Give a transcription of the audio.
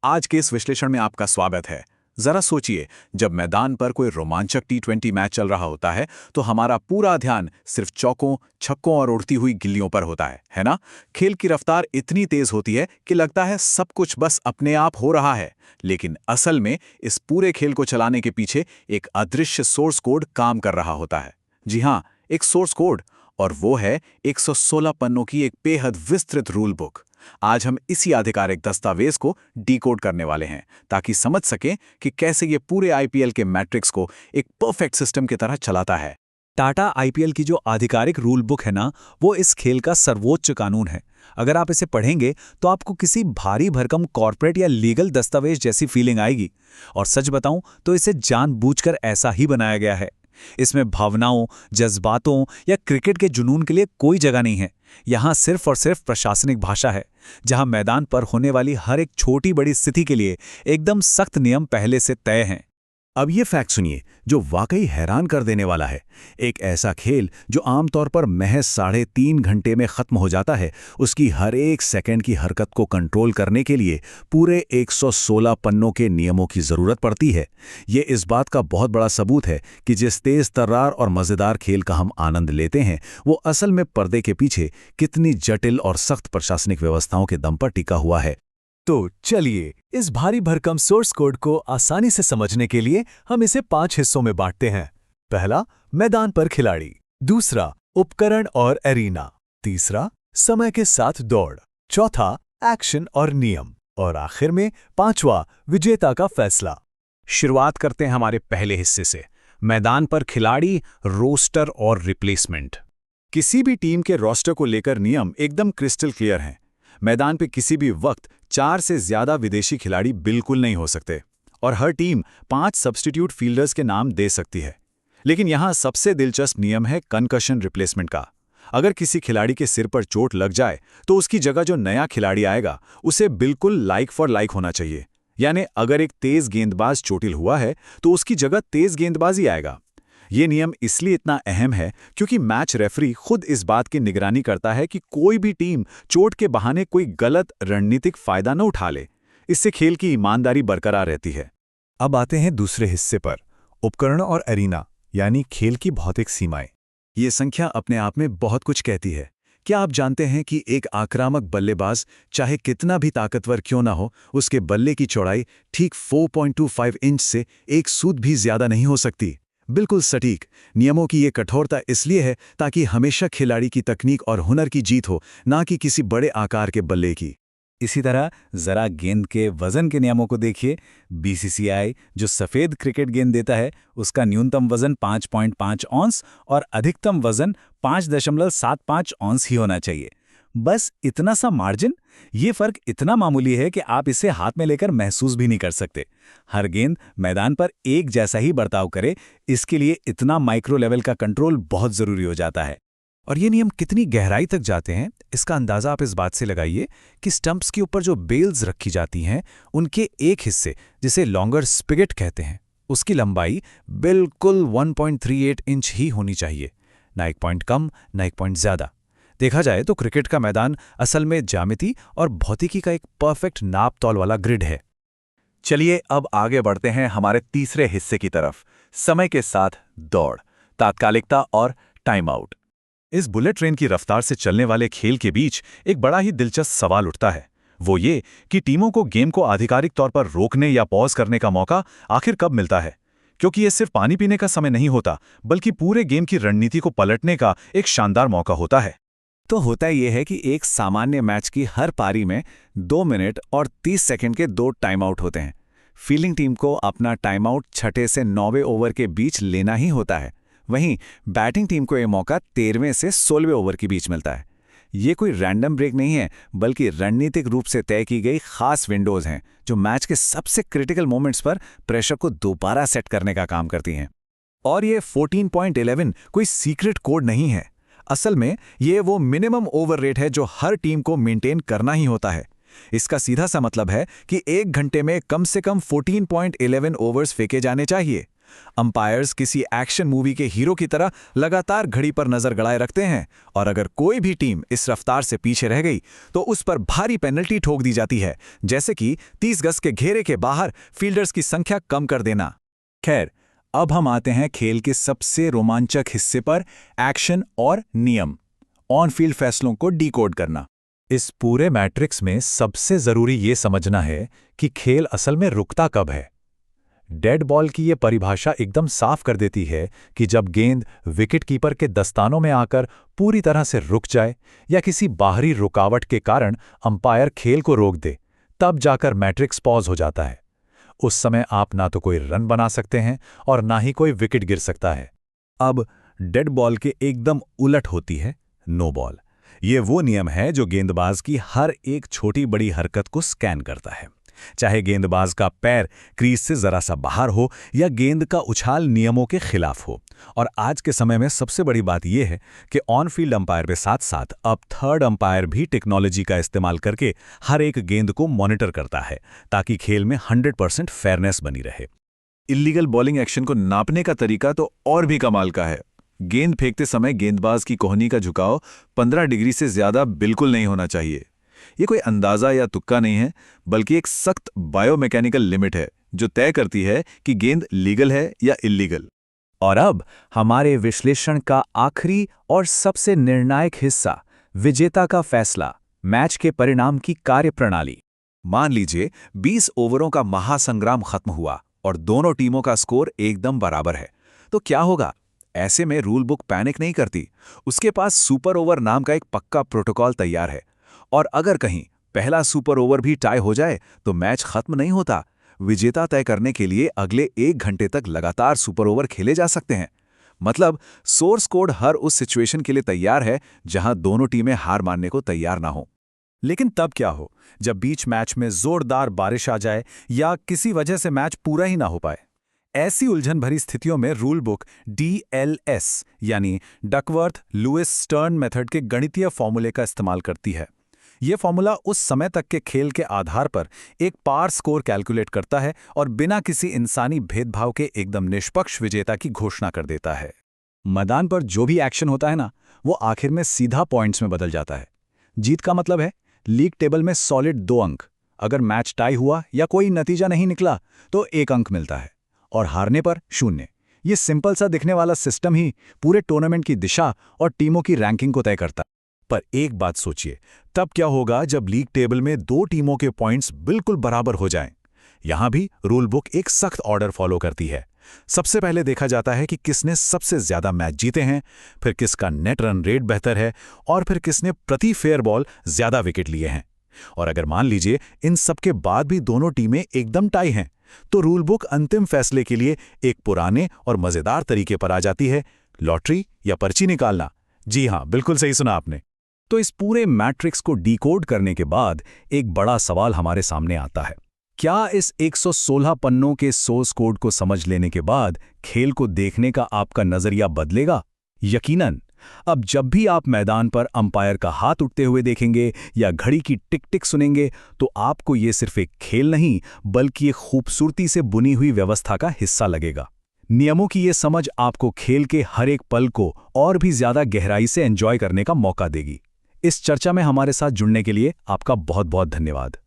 आज के इस विश्लेषण में आपका स्वागत है। जरा सोचिए, जब मैदान पर कोई रोमांचक टी20 मैच चल रहा होता है तो हमारा पूरा ध्यान सिर्फ चौकों, छक्कों और उड़ती हुई गिल्लियों पर होता है ना? खेल की रफ्तार इतनी तेज होती है कि लगता है सब कुछ बस अपने आप हो रहा है। लेकिन असल में इस पूरे खेल को चलाने के पीछे एक अदृश्य सोर्स कोड काम कर रहा होता है। जी हाँ, एक सोर्स कोड, और वो है 116 पन्नों की एक बेहद विस्तृत रूल बुक। आज हम इसी आधिकारिक दस्तावेज को डिकोड करने वाले हैं ताकि समझ सकें कि कैसे ये पूरे आईपीएल के मैट्रिक्स को एक परफेक्ट सिस्टम की तरह चलाता है। टाटा आईपीएल की जो आधिकारिक रूल बुक है ना, वो इस खेल का सर्वोच्च कानून है। अगर आप इसे पढ़ेंगे तो आपको किसी भारी भरकम कॉर्पोरेट या लीगल दस्तावेज जैसी फीलिंग आएगी। और सच बताऊं तो इसे जानबूझकर ऐसा ही बनाया गया है। इसमें भावनाओं, जज्बातों या क्रिकेट के जुनून के लिए कोई जगह नहीं है। यहाँ सिर्फ और सिर्फ प्रशासनिक भाषा है, जहाँ मैदान पर होने वाली हर एक छोटी बड़ी स्थिति के लिए एकदम सख्त नियम पहले से तय हैं। अब ये फैक्ट सुनिए जो वाकई हैरान कर देने वाला है। एक ऐसा खेल जो आमतौर पर महज 3.5 घंटे में खत्म हो जाता है, उसकी हर एक सेकंड की हरकत को कंट्रोल करने के लिए पूरे 116 पन्नों के नियमों की जरूरत पड़ती है। ये इस बात का बहुत बड़ा सबूत है कि जिस तेज तर्रार और मजेदार खेल का हम आनंद लेते हैं, वो असल में पर्दे के पीछे कितनी जटिल और सख्त प्रशासनिक व्यवस्थाओं के दम पर टिका हुआ है। तो चलिए, इस भारी भरकम सोर्स कोड को आसानी से समझने के लिए हम इसे 5 हिस्सों में बांटते हैं। पहला, मैदान पर खिलाड़ी। दूसरा, उपकरण और एरीना। तीसरा, समय के साथ दौड़। चौथा, एक्शन और नियम। और आखिर में 5वां, विजेता का फैसला। शुरुआत करते हैं हमारे पहले हिस्से से, मैदान पर खिलाड़ी, रोस्टर और रिप्लेसमेंट। किसी भी टीम के रोस्टर को लेकर नियम एकदम क्रिस्टल क्लियर हैं। मैदान पे किसी भी वक्त 4 से ज्यादा विदेशी खिलाड़ी बिल्कुल नहीं हो सकते, और हर टीम 5 सब्स्टिट्यूट फील्डर्स के नाम दे सकती है। लेकिन यहाँ सबसे दिलचस्प नियम है कंकशन रिप्लेसमेंट का। अगर किसी खिलाड़ी के सिर पर चोट लग जाए तो उसकी जगह जो नया खिलाड़ी आएगा उसे बिल्कुल लाइक फॉर लाइक होना चाहिए। यानी अगर एक तेज गेंदबाज चोटिल हुआ है तो उसकी जगह तेज गेंदबाज ही आएगा। ये नियम इसलिए इतना अहम है क्योंकि मैच रेफरी खुद इस बात की निगरानी करता है कि कोई भी टीम चोट के बहाने कोई गलत रणनीतिक फायदा न उठा ले। इससे खेल की ईमानदारी बरकरार रहती है। अब आते हैं दूसरे हिस्से पर, उपकरण और एरीना, यानी खेल की भौतिक सीमाएं। ये संख्या अपने आप में बहुत कुछ कहती है। क्या आप जानते हैं कि एक आक्रामक बल्लेबाज चाहे कितना भी ताकतवर क्यों ना हो, उसके बल्ले की चौड़ाई ठीक 4.25 इंच से 1 सूत भी ज्यादा नहीं हो सकती। बिल्कुल सटीक। नियमों की ये कठोरता इसलिए है ताकि हमेशा खिलाड़ी की तकनीक और हुनर की जीत हो, ना कि किसी बड़े आकार के बल्ले की। इसी तरह जरा गेंद के वजन के नियमों को देखिए। बीसीसीआई जो सफेद क्रिकेट गेंद देता है, उसका न्यूनतम वजन 5.5 औंस और अधिकतम वजन 5.75 औंस ही होना चाहिए। बस इतना सा मार्जिन, ये फर्क इतना मामूली है कि आप इसे हाथ में लेकर महसूस भी नहीं कर सकते। हर गेंद मैदान पर एक जैसा ही बर्ताव करे, इसके लिए इतना माइक्रो लेवल का कंट्रोल बहुत जरूरी हो जाता है। और ये नियम कितनी गहराई तक जाते हैं, इसका अंदाजा आप इस बात से लगाइए कि स्टंप्स के ऊपर जो बेल्स रखी जाती हैं, उनके एक हिस्से, जिसे लॉन्गर स्पिगेट कहते हैं, उसकी लंबाई बिल्कुल 1.38 इंच ही होनी चाहिए। ना एक पॉइंट कम, ना एक पॉइंट ज्यादा। देखा जाए तो क्रिकेट का मैदान असल में ज्यामिति और भौतिकी का एक परफेक्ट नाप तौल वाला ग्रिड है। चलिए अब आगे बढ़ते हैं हमारे तीसरे हिस्से की तरफ, समय के साथ दौड़, तात्कालिकता और टाइम आउट। इस बुलेट ट्रेन की रफ्तार से चलने वाले खेल के बीच एक बड़ा ही दिलचस्प सवाल उठता है। वो ये कि टीमों को गेम को आधिकारिक तौर पर रोकने या पॉज करने का मौका आखिर कब मिलता है, क्योंकि ये सिर्फ पानी पीने का समय नहीं होता, बल्कि पूरे गेम की रणनीति को पलटने का एक शानदार मौका होता है। तो होता यह है कि एक सामान्य मैच की हर पारी में 2 मिनट और 30 सेकंड के 2 टाइम आउट होते हैं। फील्डिंग टीम को अपना टाइम आउट 6 से 9वें ओवर के बीच लेना ही होता है। वहीं बैटिंग टीम को यह मौका 13वें से 16वें ओवर के बीच मिलता है। ये कोई रैंडम ब्रेक नहीं है, बल्कि रणनीतिक रूप से तय की गई खास विंडोज हैं जो मैच के सबसे क्रिटिकल मोमेंट्स पर प्रेशर को दोबारा सेट करने का काम करती हैं। और ये 14.11 कोई सीक्रेट कोड नहीं है। असल में ये वो मिनिमम ओवर रेट है जो हर टीम को मेंटेन करना ही होता है। इसका सीधा सा मतलब है कि 1 घंटे में कम से कम 14.11 ओवर्स फेंके जाने चाहिए। अंपायर्स किसी एक्शन मूवी के हीरो की तरह लगातार घड़ी पर नजर गड़ाए रखते हैं और अगर कोई भी टीम इस रफ्तार से पीछे रह गई तो उस पर भारी पेनल्टी ठोक दी जाती है, जैसे कि 30 गज के घेरे के बाहर फील्डर्स की संख्या कम कर देना। खैर, अब हम आते हैं खेल के सबसे रोमांचक हिस्से पर, एक्शन और नियम, ऑन फील्ड फैसलों को डिकोड करना। इस पूरे मैट्रिक्स में सबसे जरूरी ये समझना है कि खेल असल में रुकता कब है। डेड बॉल की ये परिभाषा एकदम साफ कर देती है कि जब गेंद विकेट कीपर के दस्तानों में आकर पूरी तरह से रुक जाए या किसी बाहरी रुकावट के कारण अंपायर खेल को रोक दे, तब जाकर मैट्रिक्स पॉज हो जाता है। उस समय आप ना तो कोई रन बना सकते हैं और ना ही कोई विकेट गिर सकता है। अब डेड बॉल के एकदम उलट होती है नो बॉल। ये वो नियम है जो गेंदबाज की हर एक छोटी बड़ी हरकत को स्कैन करता है, चाहे गेंदबाज का पैर क्रीज से जरा सा बाहर हो या गेंद का उछाल नियमों के खिलाफ हो। और आज के समय में सबसे बड़ी बात यह है कि ऑन फील्ड अंपायर के साथ साथ अब थर्ड अंपायर भी टेक्नोलॉजी का इस्तेमाल करके हर एक गेंद को मॉनिटर करता है, ताकि खेल में 100% फेयरनेस बनी रहे। इल्लीगल बॉलिंग एक्शन को नापने का तरीका तो और भी कमाल का है। गेंद फेंकते समय गेंदबाज की कोहनी का झुकाव 15 डिग्री से ज्यादा बिल्कुल नहीं होना चाहिए। ये कोई अंदाजा या तुक्का नहीं है, बल्कि एक सख्त बायोमैकेनिकल लिमिट है जो तय करती है कि गेंद लीगल है या इल्लीगल। और अब हमारे विश्लेषण का आखिरी और सबसे निर्णायक हिस्सा, विजेता का फैसला, मैच के परिणाम की कार्यप्रणाली। मान लीजिए 20 ओवरों का महासंग्राम खत्म हुआ और दोनों टीमों का स्कोर एकदम बराबर है, तो क्या होगा? ऐसे में रूल बुक पैनिक नहीं करती। उसके पास सुपर ओवर नाम का एक पक्का प्रोटोकॉल तैयार है, और अगर कहीं पहला सुपर ओवर भी टाई हो जाए तो मैच खत्म नहीं होता। विजेता तय करने के लिए अगले 1 घंटे तक लगातार सुपर ओवर खेले जा सकते हैं। मतलब सोर्स कोड हर उस सिचुएशन के लिए तैयार है जहां दोनों टीमें हार मानने को तैयार ना हो। लेकिन तब क्या हो जब बीच मैच में जोरदार बारिश आ जाए या किसी वजह से मैच पूरा ही ना हो पाए? ऐसी उलझन भरी स्थितियों में रूल बुक DLS यानी डकवर्थ लुइस स्टर्न मेथड के गणितीय फॉर्मूले का इस्तेमाल करती है। यह फॉर्मूला उस समय तक के खेल के आधार पर एक पार स्कोर कैलकुलेट करता है और बिना किसी इंसानी भेदभाव के एकदम निष्पक्ष विजेता की घोषणा कर देता है। मैदान पर जो भी एक्शन होता है ना, वो आखिर में सीधा पॉइंट्स में बदल जाता है। जीत का मतलब है लीग टेबल में सॉलिड 2 अंक। अगर मैच टाई हुआ या कोई नतीजा नहीं निकला तो 1 अंक मिलता है, और हारने पर 0। ये सिंपल सा दिखने वाला सिस्टम ही पूरे टूर्नामेंट की दिशा और टीमों की रैंकिंग को तय करता है। पर एक बात सोचिए, तब क्या होगा जब लीग टेबल में 2 टीमों के पॉइंट्स बिल्कुल बराबर हो जाएं? यहां भी रूल बुक एक सख्त ऑर्डर फॉलो करती है। सबसे पहले देखा जाता है कि किसने सबसे ज्यादा मैच जीते हैं, फिर किसका नेट रन रेट बेहतर है, और फिर किसने प्रति फेयर बॉल ज्यादा विकेट लिए हैं। और अगर मान लीजिए इन सब के बाद भी दोनों टीमें एकदम टाई हैं, तो रूल बुक अंतिम फैसले के लिए एक पुराने और मजेदार तरीके पर आ जाती है, लॉटरी या पर्ची निकालना। जी हां, बिल्कुल सही सुना आपने। तो इस पूरे मैट्रिक्स को डिकोड करने के बाद एक बड़ा सवाल हमारे सामने आता है। क्या इस 116 पन्नों के सोर्स कोड को समझ लेने के बाद खेल को देखने का आपका नजरिया बदलेगा? यकीनन। अब जब भी आप मैदान पर अंपायर का हाथ उठते हुए देखेंगे या घड़ी की टिक टिक सुनेंगे, तो आपको ये सिर्फ एक खेल नहीं बल्कि एक खूबसूरती से बुनी हुई व्यवस्था का हिस्सा लगेगा। नियमों की ये समझ आपको खेल के हर एक पल को और भी ज्यादा गहराई से एंजॉय करने का मौका देगी। इस चर्चा में हमारे साथ जुड़ने के लिए आपका बहुत बहुत धन्यवाद।